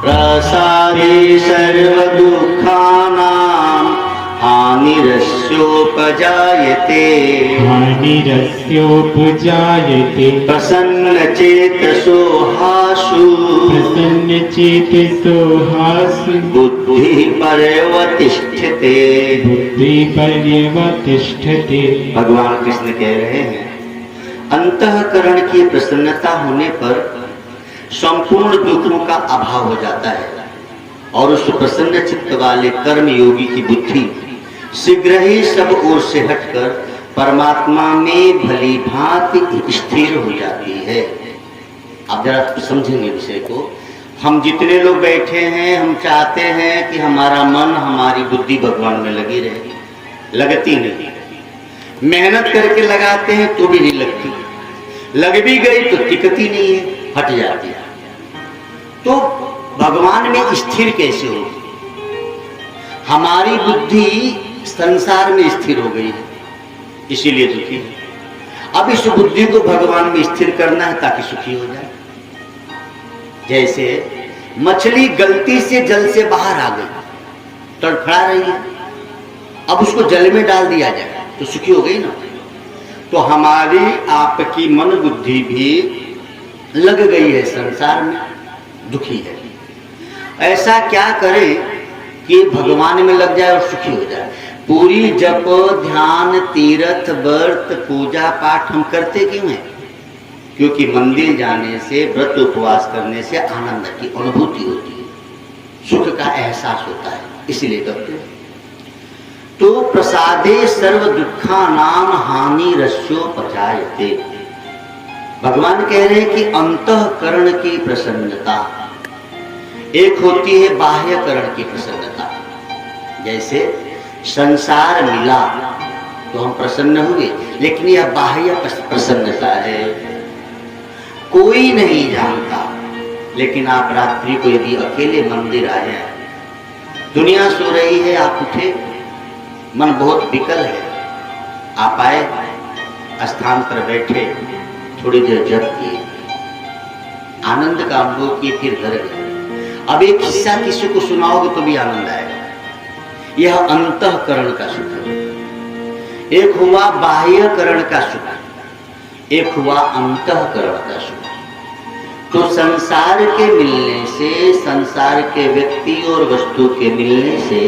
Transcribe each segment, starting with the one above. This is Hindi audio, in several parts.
प्रसादे सर्वदुःखानां हानिरस्योपजायते हानिरस्योपजायते प्रसन्नचेतसो हासु प्रसन्नचेतसो हासु बुद्धिपर्यवतिष्ठते। बुद्धिपर्यवतिष्ठते। भगवान कृष्ण कह रहे हैं अंतःकरण की प्रसन्नता होने पर संपूर्ण दुखों का अभाव हो जाता है और उस प्रसन्न चित्त वाले कर्म योगी की बुद्धि शीघ्र ही सब ओर से हटकर परमात्मा में भली भांति स्थिर हो जाती है। आप जरा समझेंगे विषय को। हम जितने लोग बैठे हैं हम चाहते हैं कि हमारा मन हमारी बुद्धि भगवान में लगी रहे, लगती नहीं। मेहनत करके लगाते हैं तो भी नहीं लगती, लग भी गई तो टिकती नहीं है, हट जाती है। तो भगवान में स्थिर कैसे होगी? हमारी बुद्धि संसार में स्थिर हो गई है, इसीलिए दुखी है। अब इस बुद्धि को भगवान में स्थिर करना है ताकि सुखी हो जाए। जैसे मछली गलती से जल से बाहर आ गई, तड़फड़ा रही है, अब उसको जल में डाल दिया जाए तो सुखी हो गई ना। तो हमारी आपकी मन बुद्धि भी लग गई है संसार में, दुखी है। ऐसा क्या करें कि भगवान में लग जाए और सुखी हो जाए? पूरी जप ध्यान तीर्थ व्रत पूजा पाठ हम करते क्यों हैं? क्योंकि मंदिर जाने से व्रत उपवास करने से आनंद की अनुभूति होती है, सुख का एहसास होता है, इसलिए करते हैं। तो प्रसादे सर्व दुखानां हानिरस्योपजायते। भगवान कह रहे हैं कि अंतःकरण की प्रसन्नता एक होती है बाह्यकरण की प्रसन्नता। जैसे संसार मिला तो हम प्रसन्न हुए, लेकिन यह बाह्य प्रसन्नता है। कोई नहीं जानता, लेकिन आप रात्रि को यदि अकेले मंदिर आए हैं, दुनिया सो रही है, आप उठे, मन बहुत विकल है, आप आए, स्थान पर बैठे, थोड़ी देर जप किए, आनंद का अनुभव किए, फिर घर गए। अब एक हिस्सा किसी को सुनाओगे तो भी आनंद आएगा। यह अंतःकरण का सुख है। एक हुआ बाह्यकरण का सुख, एक हुआ अंतःकरण का सुख। तो संसार के मिलने से, संसार के व्यक्ति और वस्तु के मिलने से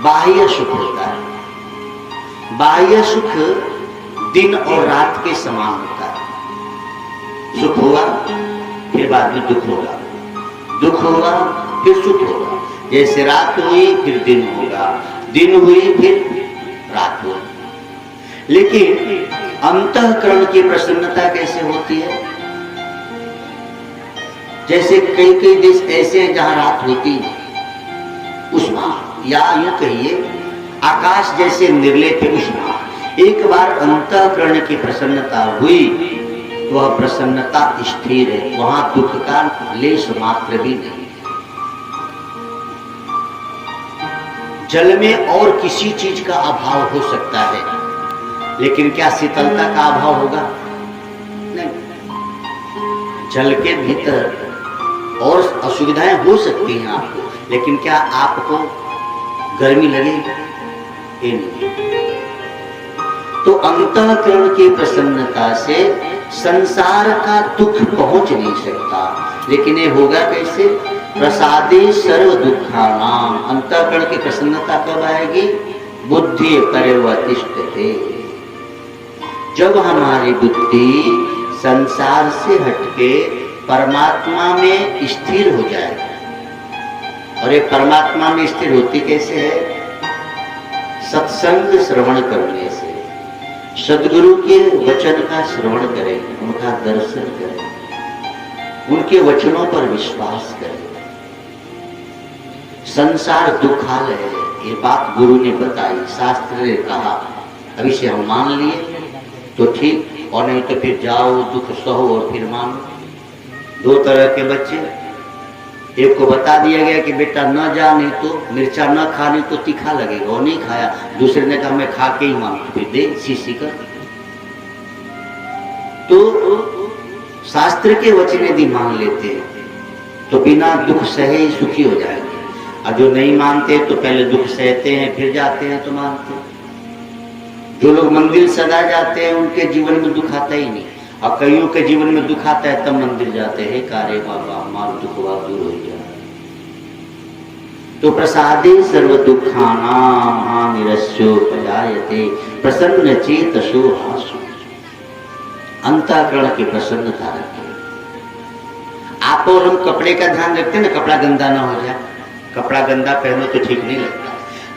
बाह्य सुख होता है। बाह्य सुख दिन और रात के समान होता है। सुख हुआ फिर बाद में दुख होगा, दुख होगा फिर सुख होगा। जैसे रात हुई फिर दिन होगा, दिन हुई फिर रात होगी। लेकिन अंतःकरण की प्रसन्नता कैसे होती है? जैसे कई कई देश ऐसे हैं जहां रात होती है, उष्मा, या यूं कहिए आकाश जैसे निर्लेप उष्मा। एक बार अंतःकरण की प्रसन्नता हुई तो वह प्रसन्नता स्थिर है, वहां दुख का लेश मात्र भी नहीं। जल में और किसी चीज का अभाव हो सकता है, लेकिन क्या शीतलता का अभाव होगा? नहीं। जल के भीतर और असुविधाएं हो सकती हैं आपको, लेकिन क्या आपको गर्मी लगेगी? ये नहीं। तो अंतःकरण की प्रसन्नता से संसार का दुख पहुंच नहीं सकता। लेकिन ये होगा कैसे? प्रसादे सर्व दुखानां। अंतःकरण की प्रसन्नता कब आएगी? बुद्धि पर्यवतिष्ठते। जब हमारी बुद्धि संसार से हटके परमात्मा में स्थिर हो जाए। और ये परमात्मा में स्थिर होती कैसे है? सत्संग श्रवण करने से। सद्गुरु के वचन का श्रवण करें, उनका दर्शन करें, उनके वचनों पर विश्वास करें। संसार दुखालय है, ये बात गुरु ने बताई, शास्त्र ने कहा। अभी से हम मान लिए तो ठीक, और नहीं तो फिर जाओ दुख सहो और फिर मानो। दो तरह के बच्चे, एक को बता दिया गया कि बेटा न जा, नहीं तो मिर्चा न खा, नहीं तो तीखा लगेगा, वो नहीं खाया। दूसरे ने कहा मैं खा के ही मानू, फिर दे शीशी कर। तो शास्त्र के वचन यदि मान लेते हैं तो बिना दुख सहे ही सुखी हो जाएंगे। और जो नहीं मानते तो पहले दुख सहते हैं, फिर जाते हैं तो मानते हैं। जो लोग मंदिर सदा जाते हैं उनके जीवन में दुख आता ही नहीं, और कईयों के जीवन में दुख आता है तब मंदिर जाते हैं, कार्य बाबा हमारा दुख दूर हो गया। तो प्रसादे सर्व दुखानां महानिरस्योपजायते प्रसन्न चेतसो हासु। अंतःकरण की प्रसन्नता रखें। आप और हम कपड़े का ध्यान रखते हैं ना, कपड़ा गंदा ना हो जाए। कपड़ा गंदा पहनो तो ठीक नहीं लगता।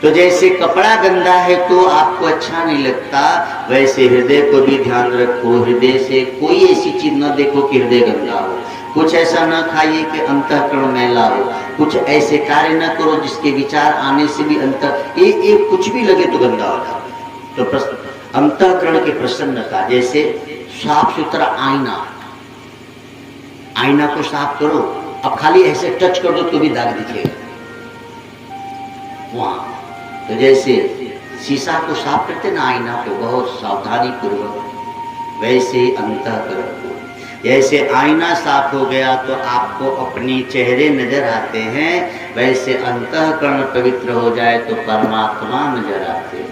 तो जैसे कपड़ा गंदा है तो आपको अच्छा नहीं लगता, वैसे हृदय को भी ध्यान रखो। हृदय से कोई ऐसी चीज न देखो कि हृदय गंदा हो। कुछ ऐसा न खाइए कि अंतःकरण मैला हो। कुछ ऐसे कार्य न करो जिसके विचार आने से भी एक कुछ भी लगे तो गंदा हो जाए। तो अंतःकरण की प्रसन्नता, जैसे साफ सुथरा आईना को साफ करो, अब खाली ऐसे टच कर दो तो भी दाग दिखेगा वहां। तो जैसे शीशा को साफ करते ना, आईना को बहुत सावधानी पूर्वक, वैसे अंतःकरण को। जैसे आईना साफ हो गया तो आपको अपनी चेहरे नजर आते हैं, वैसे अंतःकरण पवित्र हो जाए तो परमात्मा नजर आते हैं।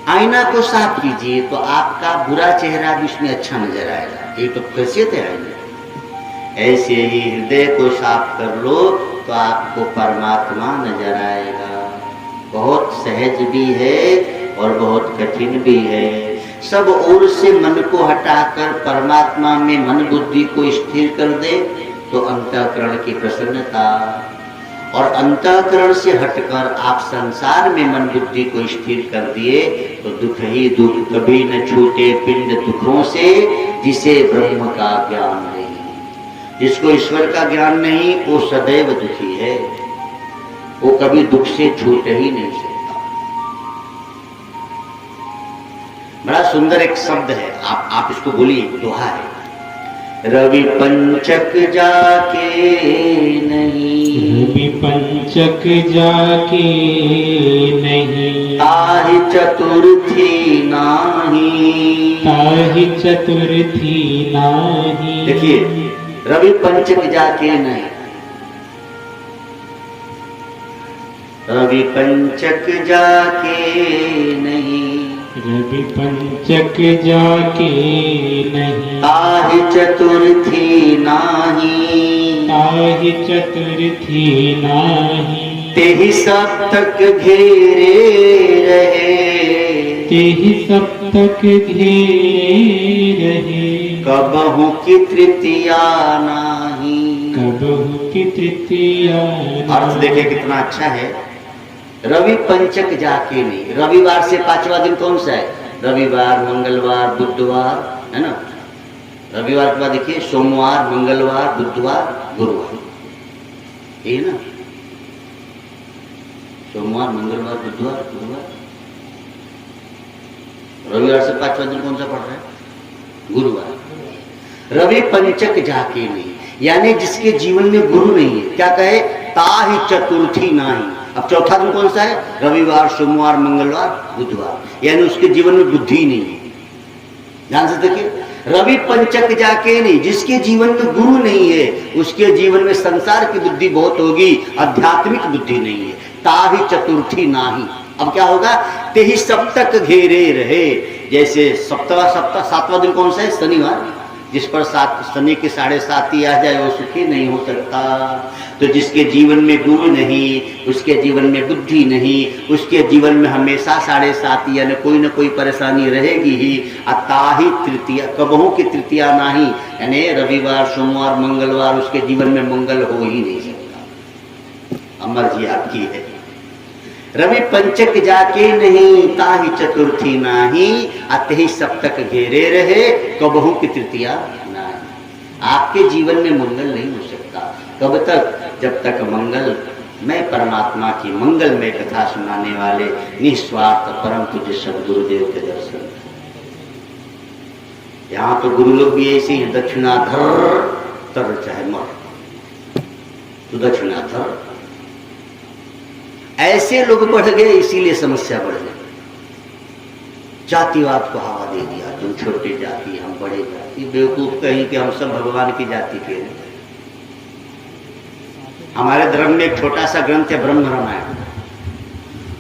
आईना को साफ कीजिए तो आपका बुरा चेहरा भी उसमें अच्छा नजर आएगा। ये तो खासियत है आईना। ऐसे ही हृदय को साफ कर लो तो आपको परमात्मा नजर आएगा। बहुत सहज भी है और बहुत कठिन भी है। सब ओर से मन को हटाकर परमात्मा में मन बुद्धि को स्थिर कर दे तो अंतःकरण की प्रसन्नता, और अंतःकरण से हटकर आप संसार में मन बुद्धि को स्थिर कर दिए तो दुख ही दुख, कभी न छूटे पिंड दुखों से जिसे ब्रह्म का ज्ञान नहीं। जिसको ईश्वर का ज्ञान नहीं वो सदैव दुखी है, वो कभी दुख से छूट ही नहीं सकता। बड़ा सुंदर एक शब्द है, आप इसको बोलिए, दोहा है। रवि पंचक जाके नहीं, रवि पंचक जाके नहीं, ताहि चतुर्थी नाही, ताहि चतुर्थी नाही। देखिए, रवि पंचक जाके नहीं, रवि पंचक जाके नहीं, रवि पंचक जाके नहीं, ताहि चतुर्थी नाही, ताहि चतुर्थी नाही। तेहि सप्तक घेरे रहे, तेहि सप्तक घेरे रहे, कबहु की तृतीया नाही। कबहु की तृतीया। अर्थ देखिए कितना अच्छा है। रवि पंचक जाके नहीं, रविवार से पांचवा दिन कौन सा है? रविवार, मंगलवार, बुधवार, है ना। रविवार के बाद देखिए सोमवार, मंगलवार, बुधवार, गुरुवार, ये ना। सोमवार, मंगलवार, बुधवार, गुरुवार। रविवार से पांचवा दिन कौन सा पड़ रहा है? गुरुवार। रवि पंचक जाके नहीं, यानी जिसके जीवन में गुरु नहीं है, क्या कहे? ताहि चतुर्थी नाही। अब चौथा दिन कौन सा है? रविवार, सोमवार, मंगलवार, बुधवार, यानी उसके जीवन में बुद्धि नहीं है। ध्यान से देखिए, रवि पंचक जाके नहीं, जिसके जीवन में गुरु नहीं है उसके जीवन में संसार की बुद्धि बहुत होगी, आध्यात्मिक बुद्धि नहीं है। ताहि चतुर्थी नाही। अब क्या होगा? तेहि सप्तक घेरे रहे। जैसे सातवां दिन कौन सा है? शनिवार। जिस पर शनि के 7.5 आ जाए वो सुखी नहीं हो सकता। तो जिसके जीवन में गुरु नहीं, उसके जीवन में बुद्धि नहीं, उसके जीवन में हमेशा 7.5 यानी कोई न कोई परेशानी रहेगी ही। ताहि तृतीया, कबहू की तृतीया नहीं, यानी रविवार, सोमवार, मंगलवार उसके जीवन में मंगल हो ही नहीं सकता। मर्जी आपकी है। रवि पंचक जाके नहीं, ताहि चतुर्थी नाही, अतहि सप्तक घेरे रहे, कबहू की तृतीया नहीं। आपके जीवन में मंगल नहीं हो सकता। कब तक? जब तक मंगल, मैं परमात्मा की मंगल में कथा सुनाने वाले निस्वार्थ परम पूज्य सदगुरुदेव के दर्शन। यहाँ तो गुरु लोग भी ऐसे ही दक्षिणाधर तर चाहे मर, तो दक्षिणाधर ऐसे लोग बढ़ गए, इसीलिए समस्या बढ़ गई। जातिवाद को हवा दे दिया, तुम छोटे जाति हम बड़े जाति, बेवकूफ कहीं कि हम सब भगवान की जाति के हैं। हमारे धर्म में एक छोटा सा ग्रंथ है ब्रह्म रामायण,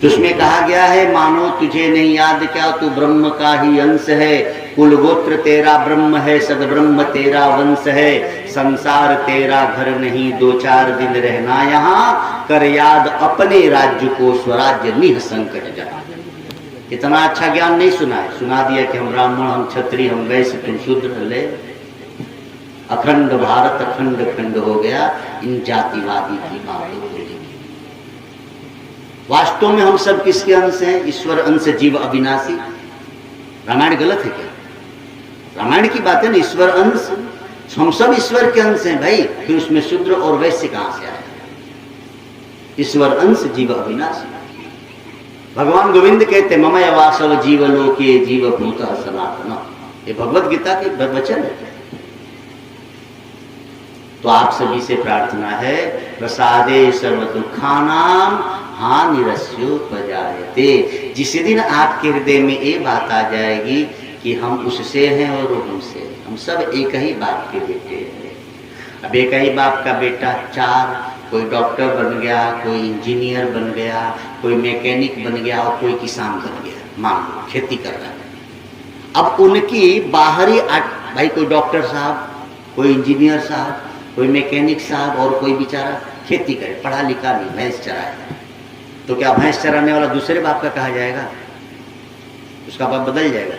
जिसमें कहा गया है मानो तुझे नहीं याद क्या तू ब्रह्म का ही अंश है, कुल गोत्र तेरा ब्रह्म है, सदब्रह्म तेरा वंश है, संसार तेरा घर नहीं, 2-4 दिन रहना यहाँ, कर याद अपने राज्य को, स्वराज्य निह संकट जहाँ। इतना अच्छा ज्ञान नहीं सुना है, सुना दिया कि हम ब्राह्मण, हम क्षत्रिय, हम वैश्य, तुम शूद्र। ले अखंड भारत अखंड खंड हो गया इन जातिवादी की बातों के लिए। वास्तव में हम सब किसके अंश हैं? ईश्वर अंश जीव अविनाशी। रामायण गलत है क्या? रामायण की बात है ना, ईश्वर अंश, हम सब ईश्वर के अंश हैं भाई, फिर उसमें शूद्र और वैश्य कहां से आए? ईश्वर अंश जीव अविनाशी। भगवान गोविंद कहते ममय वासव जीवलोके जीवभूत सनातन, ये भगवत गीता के वचन है। तो आप सभी से प्रार्थना है, प्रसादे सर्व दुखानाम हानिरस्योपजायते। जिस दिन आपके हृदय में ये बात आ जाएगी कि हम उससे हैं और वो हमसे, हम सब एक ही बाप के बेटे हैं। अब एक ही बाप का बेटा 4, कोई डॉक्टर बन गया, कोई इंजीनियर बन गया, कोई मैकेनिक बन गया और कोई किसान बन गया, मान लो खेती कर रहा है। अब उनकी बाहरी भाई कोई डॉक्टर साहब, कोई इंजीनियर साहब, कोई मैकेनिक साहब और कोई बेचारा खेती करे, पढ़ा लिखा नहीं, भैंस चराए, तो क्या भैंस चराने वाला दूसरे बाप का कहा जाएगा? उसका बाप बदल जाएगा।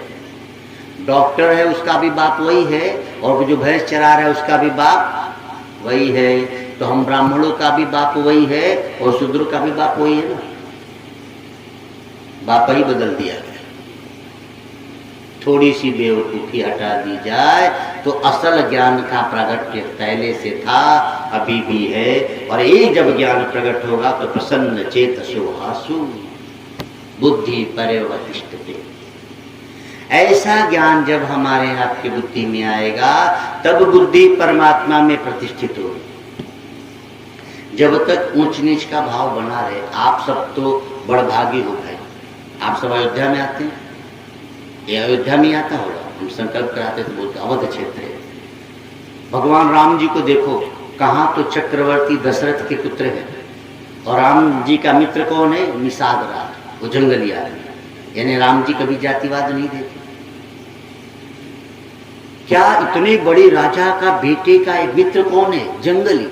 डॉक्टर है उसका भी बाप वही है, और जो भैंस चरा रहा है उसका भी बाप वही है। तो हम ब्राह्मणों का भी बाप वही है और शूद्र का भी बाप वही है ना, बाप ही बदल दिया गया। थोड़ी सी बेवकूफी हटा दी जाए तो असल ज्ञान का प्रगट्य पहले से था, अभी भी है, और एक जब ज्ञान प्रकट होगा तो प्रसन्न चेतसो हासु बुद्धि पर्यवतिष्ठते। ऐसा ज्ञान जब हमारे आपकी बुद्धि में आएगा तब बुद्धि परमात्मा में प्रतिष्ठित होगी। जब तक ऊंच नीच का भाव बना रहे, आप सब तो बड़भागी हो गए। आप सब अयोध्या में आते हैं, ये अयोध्या में आता होगा, हम संकल्प कराते तो बोलते अवध क्षेत्र है। भगवान राम जी को देखो, कहाँ तो चक्रवर्ती दशरथ के पुत्र हैं, और राम जी का मित्र कौन है? निषाद राज, वो जंगली आदमी। यानी राम जी कभी जातिवाद नहीं देते। क्या इतने बड़े राजा का बेटे का एक मित्र कौन है? जंगली,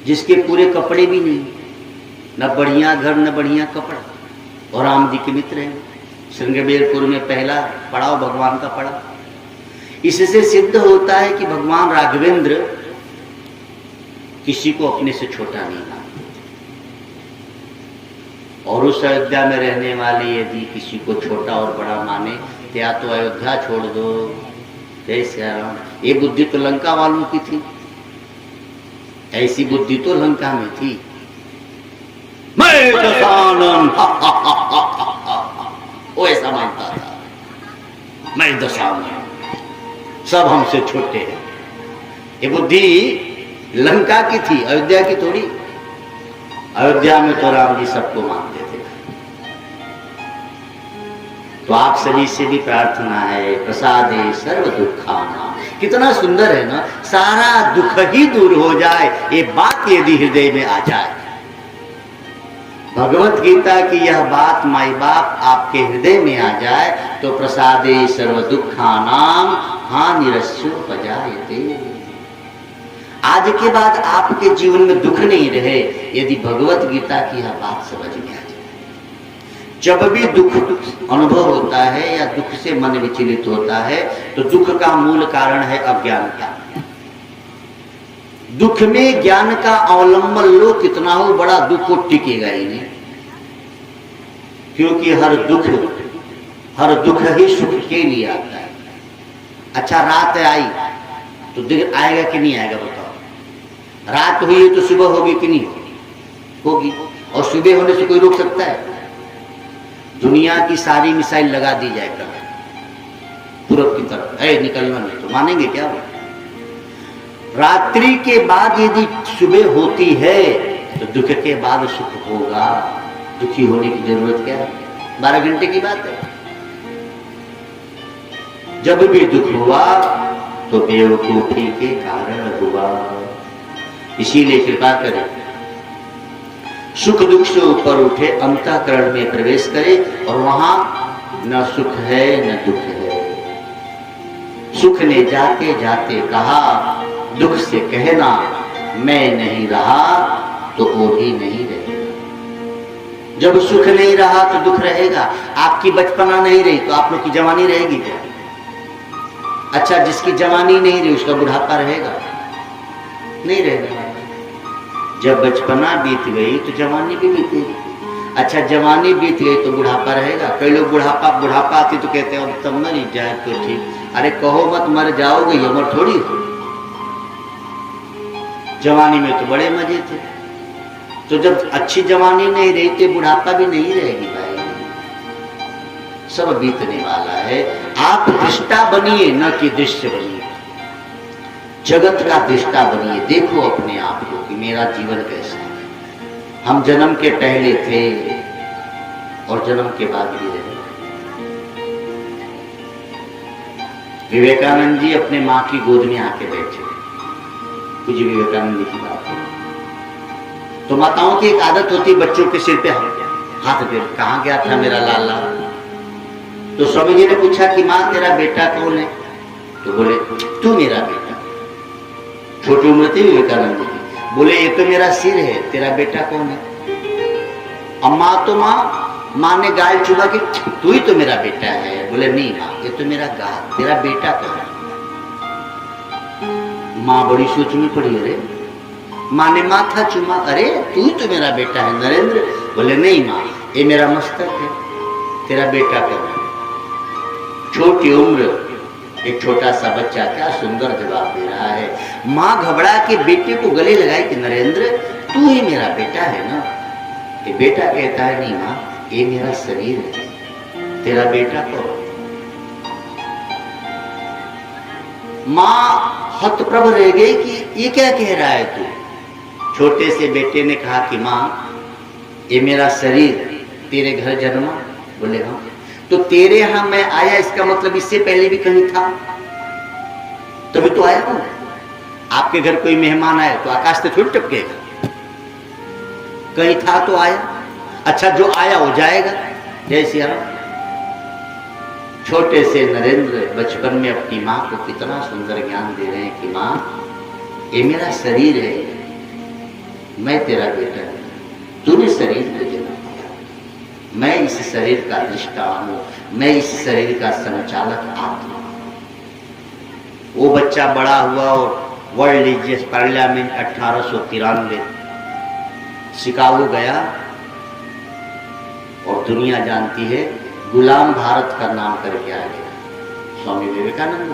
जिसके पूरे कपड़े भी नहीं, न बढ़िया घर न बढ़िया कपड़ा, और राम जी के मित्र हैं। श्रृंगबेरपुर में पहला पड़ाव भगवान का पड़ा। इससे सिद्ध होता है कि भगवान राघवेंद्र किसी को अपने से छोटा नहीं मानते, और उस अयोध्या में रहने वाले यदि किसी को छोटा और बड़ा माने तो या तो अयोध्या छोड़ दो। जय श्री राम। ये बुद्धि तो लंका वालों की थी, ऐसी बुद्धि तो लंका में थी। मैं दशानन, वो ऐसा मानता था, मैं दशानन, सब हमसे छोटे हैं। ये बुद्धि लंका की थी, अयोध्या की थोड़ी। अयोध्या में तो राम जी सबको मानते थे। तो आप सभी से भी प्रार्थना है, प्रसादे सर्व दुखाना। कितना सुंदर है ना, सारा दुख ही दूर हो जाए, ये बात यदि हृदय में आ जाए। भगवत गीता की यह बात माई बाप आपके हृदय में आ जाए तो प्रसादे सर्व दुखानाम हानिरस्योपजायते। आज के बाद आपके जीवन में दुख नहीं रहे यदि भगवत गीता की यह बात समझ में आ जाए। जब भी दुख अनुभव होता है या दुख से मन विचलित होता है तो दुख का मूल कारण है अज्ञानता। दुख में ज्ञान का अवलंबन लो कितना हो, बड़ा दुख को टिकेगा ही नहीं, क्योंकि हर दुख ही सुख के लिए आता है। अच्छा रात आई तो दिन आएगा कि नहीं आएगा बताओ? रात हुई है तो सुबह होगी कि नहीं होगी? और सुबह होने से कोई रोक सकता है? दुनिया की सारी मिसाइल लगा दी जाए कल पूरब की तरफ, है निकलना नहीं, तो मानेंगे क्या? रात्रि के बाद यदि सुबह होती है तो दुख के बाद सुख होगा। दुखी होने की जरूरत क्या है? 12 घंटे की बात है। जब भी दुख हुआ तो बेवकूफी के कारण हुआ। इसीलिए कृपा करें, सुख दुख से ऊपर उठे, अंतःकरण में प्रवेश करे और वहां न सुख है न दुख है। सुख ने जाते जाते कहा, दुख से कहना मैं नहीं रहा तो वो भी नहीं रहेगा। जब सुख नहीं रहा तो दुख रहेगा। आपकी बचपना नहीं रही तो आप लोग की जवानी रहेगी क्या? अच्छा, जिसकी जवानी नहीं रही उसका बुढ़ापा रहेगा? नहीं रहेगा। जब बचपना बीत गई तो जवानी भी बीतेगी। अच्छा, जवानी बीत गई तो बुढ़ापा रहेगा? कई लोग बुढ़ापा आती तो कहते हैं अब तब मर जाए तो ठीक। अरे कहो मत, मर जाओगे, ये उम्र थोड़ी हो। जवानी में तो बड़े मजे थे। तो जब अच्छी जवानी नहीं रही तो बुढ़ापा भी नहीं रहेगी भाई। सब बीतने वाला है। आप दृष्टा बनिए, न कि दृश्य बनिए। जगत का दृष्टा बनिए। देखो अपने आप को कि मेरा जीवन कैसा है। हम जन्म के पहले थे और जन्म के बाद भी रहे। विवेकानंद जी अपने मां की गोद में आके बैठे। कुछ विवेकानंद जी की बात है। तो माताओं की एक आदत होती है, बच्चों के सिर पे हाथ दे। कहां गया था मेरा लाला? तो स्वामी जी ने पूछा कि मां तेरा बेटा कौन है? तो बोले तू मेरा बेटा। छोटी उम्र थी विवेकानंद जी। बोले ये तो मेरा सिर है, तेरा बेटा कौन है? अम्मा तो मां ने गाल चुमा कि तू ही तो मेरा बेटा है। बोले नहीं मां, ये तो मेरा गाल, तेरा बेटा कौन है? मां बड़ी सोच में पड़ी। अरे मां ने माथा चुमा, अरे तू ही तो मेरा बेटा है नरेंद्र। बोले नहीं मां, ये मेरा मस्तक है, तेरा बेटा कौन है? छोटी उम्र एक छोटा सा बच्चा क्या सुंदर जवाब दे रहा है। मां घबरा के बेटे को गले लगाई कि नरेंद्र तू ही मेरा बेटा है ना? ये बेटा कहता है नहीं मां, ये मेरा शरीर है, तेरा बेटा कौन? मां हतप्रभ रह गई कि ये क्या कह रहा है तू? छोटे से बेटे ने कहा कि मां ये मेरा शरीर तेरे घर जन्मा। बोले हाँ। तो तेरे यहां मैं आया इसका मतलब इससे पहले भी कहीं था? तभी तो आया हूं। आपके घर कोई मेहमान आए तो आकाश से थोड़ी टपकेगा, कहीं था तो आया। अच्छा, जो आया वो जाएगा। जय सिया राम। छोटे से नरेंद्र बचपन में अपनी मां को कितना सुंदर ज्ञान दे रहे हैं कि मां ये मेरा शरीर है, मैं तेरा बेटा हूं, तूने शरीर को जन्म दिया, मैं इस शरीर का दृष्टा हूं, मैं इस शरीर का संचालक आत्मा। वो बच्चा बड़ा हुआ और वर्ल्ड रिलीजियस पार्लियामेंट 1893 शिकागो गया और दुनिया जानती है गुलाम भारत का नाम करके आ गया स्वामी विवेकानंद।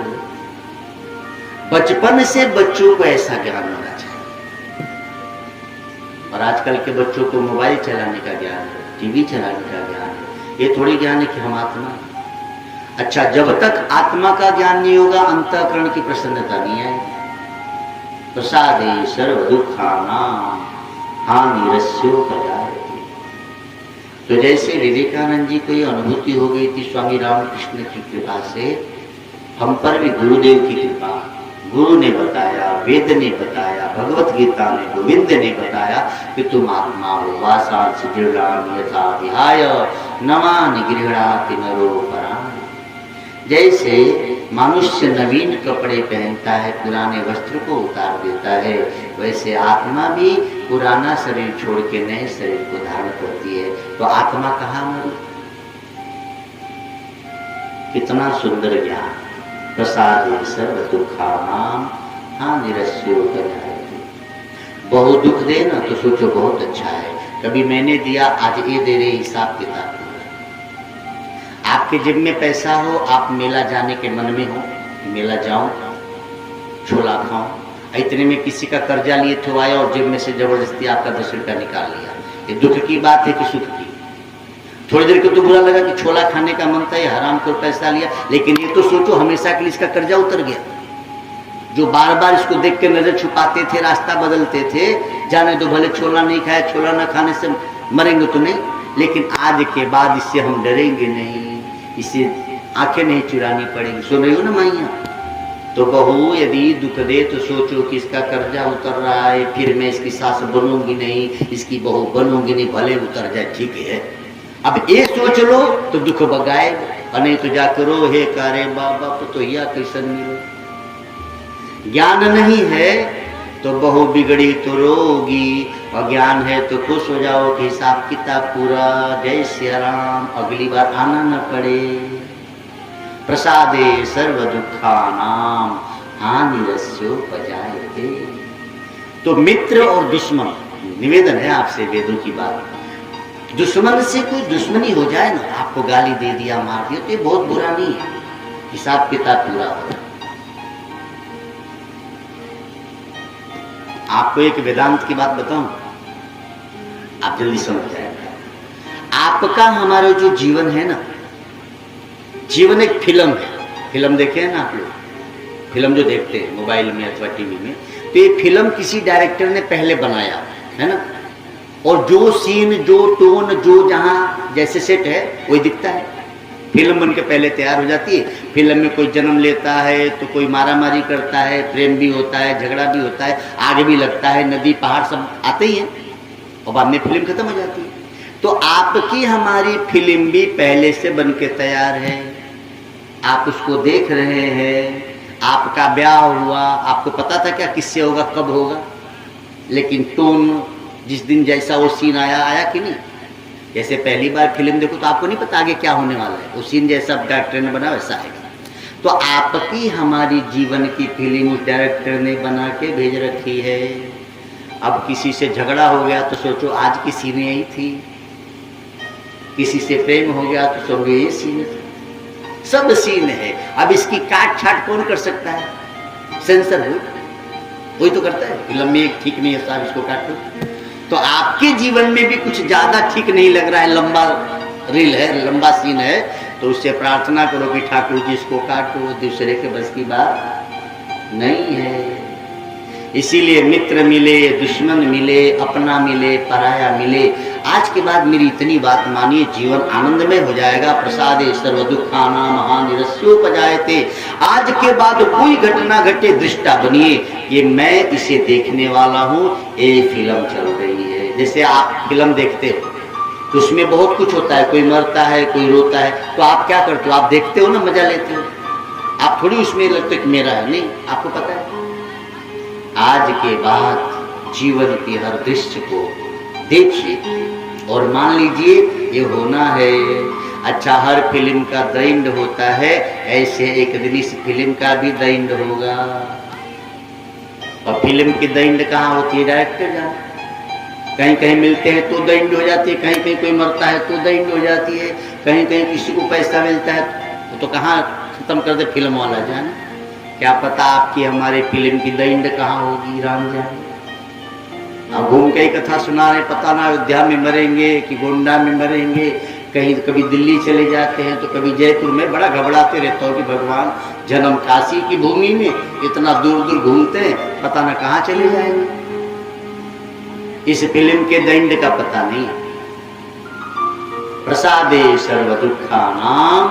बचपन से बच्चों को ऐसा ज्ञान होना चाहिए। और आजकल के बच्चों को मोबाइल चलाने का ज्ञान है, टीवी चलाने का ज्ञान है। ये थोड़ी ज्ञान है कि हम आत्मा। अच्छा, जब तक आत्मा का ज्ञान नहीं होगा अंतःकरण की प्रसन्नता नहीं आएगी। प्रसादे सर्व दुखानां हानिरस्योपजायते। तो जैसे विवेकानंद जी को ये अनुभूति हो गई थी स्वामी रामकृष्ण की कृपा से, हम पर भी गुरुदेव की कृपा। गुरु ने बताया, वेद ने बताया, भगवत गीता ने, गोविंद ने बताया कि तुम आत्मा हो। वासांसि जीर्णानि यथा विहाय नवानि गृह्णाति नरो पराणि। जैसे मनुष्य नवीन कपड़े पहनता है, पुराने वस्त्र को उतार देता है, वैसे आत्मा भी पुराना शरीर छोड़ के नए शरीर को धारण करती है। तो आत्मा कहाँ मरी? कितना सुंदर ज्ञान। प्रसादे सर्व दुखानां हानिरस्योपजायते। बहुत दुख दे ना तो सोचो बहुत अच्छा है, कभी मैंने दिया आज ये दे रहे, हिसाब किताब। आपके जेब में पैसा हो, आप मेला जाने के मन में हो, मेला जाऊं छोला खाऊं, इतने में किसी का कर्जा लिए थे आया और जेब में से जबरदस्ती आपका 10 रुपया निकाल लिया। ये दुख की बात है कि सुख की? थोड़ी देर को तो बुरा लगा कि छोला खाने का मन था, ये हराम को पैसा लिया, लेकिन ये तो सोचो हमेशा के लिए इसका कर्जा उतर गया। जो बार बार इसको देख के नजर छुपाते थे, रास्ता बदलते थे, जाने दो भले छोला नहीं खाए, छोला न खाने से मरेंगे तो नहीं, लेकिन आज के बाद इससे हम डरेंगे नहीं, इसे आंखें नहीं चुरानी पड़ेगी। सुन रही हो ना माइया? तो बहू यदि दुख दे तो सोचो कि इसका कर्जा उतर रहा है, फिर मैं इसकी सास बनूंगी नहीं, इसकी बहू बनूंगी नहीं, भले उतर जाए ठीक है। अब ये सोच लो तो दुख बगाए, और नहीं तो जा करो हे करे बाबा तो या कैसन मिलो। ज्ञान नहीं है तो बहू बिगड़ी तो रोगी, और ज्ञान है तो खुश हो जाओ कि हिसाब किताब पूरा। जय सिया राम, अगली बार आना न पड़े। प्रसादे सर्व दुखानाम हानिरस्योपजायते। तो मित्र और दुश्मन, निवेदन है आपसे वेदों की बात, दुश्मन से कोई दुश्मनी हो जाए ना, आपको गाली दे दिया मार दिया तो ये बहुत बुरा नहीं है, हिसाब किताब पूरा हो। आपको एक वेदांत की बात बताऊं, आप जल्दी समझ जाएंगे। आपका हमारा जो जीवन है ना, जीवन एक फिल्म है। फिल्म देखे हैं ना आप लोग? फिल्म जो देखते हैं मोबाइल में अथवा टीवी में, तो ये फिल्म किसी डायरेक्टर ने पहले बनाया है ना, और जो सीन, जो टोन, जो जहां जैसे सेट है वही दिखता है। फिल्म बन के पहले तैयार हो जाती है। फिल्म में कोई जन्म लेता है तो कोई मारामारी करता है, प्रेम भी होता है, झगड़ा भी होता है, आग भी लगता है, नदी पहाड़ सब आते ही हैं, और बाद में फिल्म खत्म हो जाती है। तो आपकी हमारी फिल्म भी पहले से बन के तैयार है, आप उसको देख रहे हैं। आपका ब्याह हुआ, आपको पता था क्या किससे होगा, कब होगा, लेकिन टोन जिस दिन जैसा वो सीन आया कि नहीं। जैसे पहली बार फिल्म देखो तो आपको नहीं पता आगे क्या होने वाला है, वो सीन जैसा डायरेक्टर ने बना वैसा आएगा। तो आपकी हमारी जीवन की फिल्म उस डायरेक्टर ने बना के भेज रखी है। अब किसी से झगड़ा हो गया तो सोचो आज की सीन यही थी, किसी से प्रेम हो गया तो सोचो ये सीन, सब सीन है। अब इसकी काट छाट कौन कर सकता है? सेंसर हो वही तो करता है। फिल्म में एक ठीक नहीं है साहब, इसको काट दो। तो आपके जीवन में भी कुछ ज्यादा ठीक नहीं लग रहा है, लंबा रील है, लंबा सीन है, तो उससे प्रार्थना करो कि ठाकुर जी इसको काटो, दूसरे के बस की बात नहीं है। इसीलिए मित्र मिले, दुश्मन मिले, अपना मिले, पराया मिले। आज के बाद मेरी इतनी बात मानिए, जीवन आनंदमय हो जाएगा। प्रसादे सर्व दुखानाम हानिरस्योपजायते। आज के बाद कोई घटना घटे दृष्टा बनिए, ये मैं इसे देखने वाला हूँ, ये फिल्म चल रही है। जैसे आप फिल्म देखते हो तो उसमें बहुत कुछ होता है, कोई मरता है, कोई रोता है, तो आप क्या करते हो? आप देखते हो ना, मजा लेते हो। आप थोड़ी उसमें लगते कि मेरा है, नहीं, आपको पता है। आज के बाद जीवन के हर दृश्य को देखिए और मान लीजिए ये होना है। अच्छा, हर फिल्म का दैंड होता है, ऐसे एक दिन इस फिल्म का भी दैंड होगा। और फिल्म की दैंड कहाँ होती है? डायरेक्टर जाने। कहीं कहीं मिलते हैं तो दैंड हो जाती है, कहीं कहीं कोई मरता है तो दैंड हो जाती है, कहीं कहीं किसी को पैसा मिलता है तो कहाँ खत्म कर दे फिल्म वाला जाने। क्या पता आपकी हमारे फिल्म की दैंड कहाँ होगी, राम जाने। अब घूम के ही कथा सुना रहे, पता ना अयोध्या में मरेंगे कि गोंडा में मरेंगे, कहीं कभी दिल्ली चले जाते हैं तो कभी जयपुर में। बड़ा घबराते रहता हूँ कि भगवान, जन्म काशी की भूमि में, इतना दूर दूर घूमते हैं, पता ना कहाँ चले जाएंगे। इस फिल्म के दैंड का पता नहीं। प्रसादे सर्व दुखानाम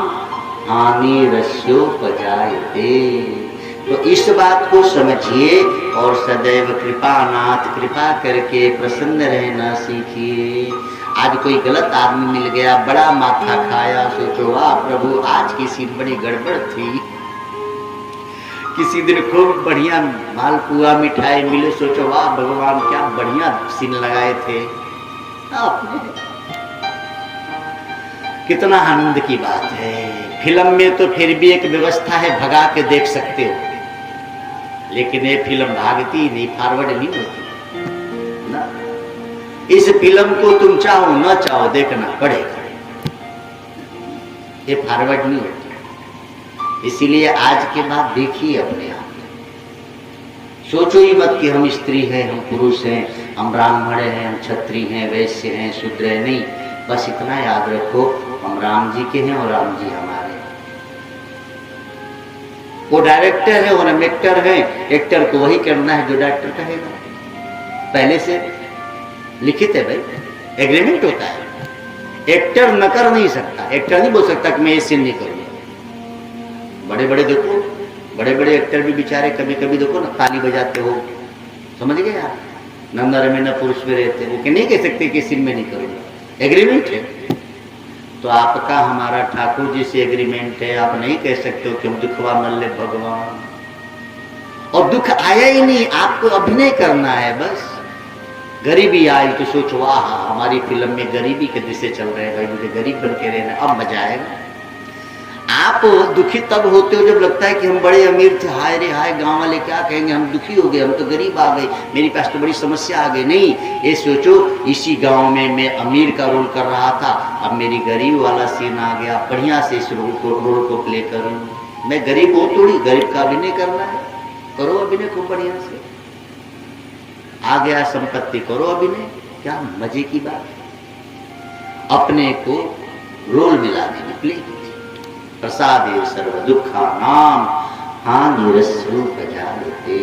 हानिरस्योपजायते। तो इस बात को समझिए और सदैव कृपानाथ, कृपा करके प्रसन्न रहना सीखिए। आज कोई गलत आदमी मिल गया, बड़ा माथा खाया, सोचो वाह प्रभु आज की सीन बड़ी गड़बड़ थी। किसी दिन खूब बढ़िया मालपुआ मिठाई मिले, सोचो वाह भगवान क्या बढ़िया सीन लगाए थे आपने। कितना आनंद की बात है। फिल्म में तो फिर भी एक व्यवस्था है, भगा के देख सकते हो, लेकिन ये फिल्म भागती नहीं, फॉरवर्ड नहीं होती ना। इस फिल्म को तुम चाहो न चाहो देखना पड़ेगा, ये फॉरवर्ड नहीं होती। इसीलिए आज के बाद देखिए अपने आप, सोचो ही मत कि हम स्त्री हैं, हम पुरुष हैं, हम ब्राह्मण हैं, हम क्षत्रिय हैं, वैश्य हैं, शूद्र हैं। नहीं, बस इतना याद रखो, हम राम जी के हैं और राम जी हमारे। वो डायरेक्टर है और हम एक्टर हैं, एक्टर को वही करना है जो डायरेक्टर कहेगा। पहले से लिखित है भाई, एग्रीमेंट होता है। एक्टर न कर नहीं सकता, एक्टर नहीं बोल सकता कि मैं ये सीन नहीं करूंगा, बड़े बड़े देखो, बड़े बड़े एक्टर भी बेचारे कभी कभी देखो ना ताली बजाते हो, समझ गए आप, नंदा रमीना पुरुष में रहते हैं, वो नहीं कह सकते कि सिम में नहीं करूंगा, एग्रीमेंट है। तो आपका हमारा ठाकुर जी से एग्रीमेंट है, आप नहीं कह सकते हो कि हम दुखवा मल ले भगवान। और दुख आया ही नहीं, आपको अभिनय करना है बस। गरीबी आई तो सोचो वाह हमारी फिल्म में गरीबी के दिशे चल रहे हैं, भाई मुझे गरीब बन के रहना, अब मजा आएगा। आप दुखी तब होते हो जब लगता है कि हम बड़े अमीर थे, हाय रे हाय गांव वाले क्या कहेंगे, हम दुखी हो गए, हम तो गरीब आ गए, मेरे पास तो बड़ी समस्या आ गई। नहीं, ये सोचो इसी गांव में मैं अमीर का रोल कर रहा था, अब मेरी गरीब वाला सीन आ गया, बढ़िया से इस रोल को प्ले करूं। मैं गरीब हूं थोड़ी, गरीब का अभिनय करना है, करो अभिनय खूब बढ़िया से। आ गया संपत्ति, करो अभिनय, क्या मजे की बात है। अपने को रोल मिला देने प्ले कीजिए। प्रसादे सर्व दुखा नाम हानि रसूप जालते।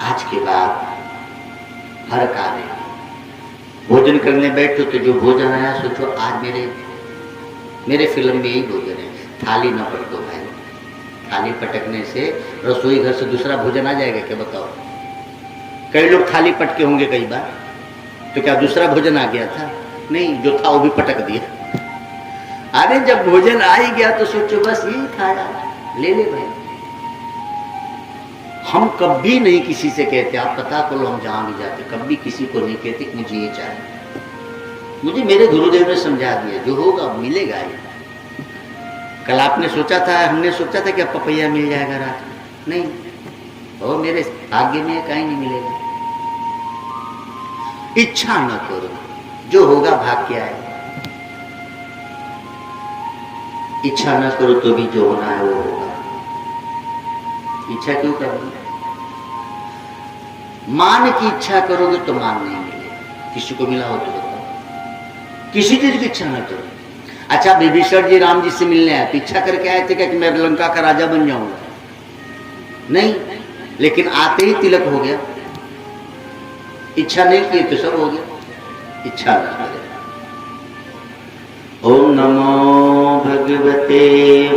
आज के बाद हर कार्य भोजन करने बैठो तो जो भोजन आया सोचो आज मेरे फिल्म में यही भोजन है, थाली न पलटो भाई। थाली पटकने से रसोई घर से दूसरा भोजन आ जाएगा क्या बताओ? कई लोग थाली पटके होंगे कई बार, तो क्या दूसरा भोजन आ गया था? नहीं, जो था वो भी पटक दिया। अरे जब भोजन आ ही गया तो सोचो बस यही खाया, ले ले भाई। हम कभी नहीं किसी से कहते, आप पता करो हम जहां भी जाते कभी किसी को नहीं कहते मुझे ये चाहिए। मुझे मेरे गुरुदेव ने समझा दिया जो होगा मिलेगा ही। कल आपने सोचा था, हमने सोचा था कि अब पपैया मिल जाएगा रात में, नहीं, और मेरे भाग्य में कहीं नहीं मिलेगा। इच्छा न करो, जो होगा भाग्य आएगा। इच्छा न करो तो भी जो होना है वो होगा। इच्छा क्यों करनी? मान की इच्छा करोगे तो मान नहीं मिलेगा। किसी को मिला हो तो बताओ। किसी चीज की इच्छा न करो। अच्छा, विभीषण जी राम जी से मिलने आए तो इच्छा करके आए थे क्या कि मैं लंका का राजा बन जाऊंगा? नहीं, लेकिन आते ही तिलक हो गया। इच्छा नहीं की तो सब हो गया। इच्छा न करें। ओम नमो भगवते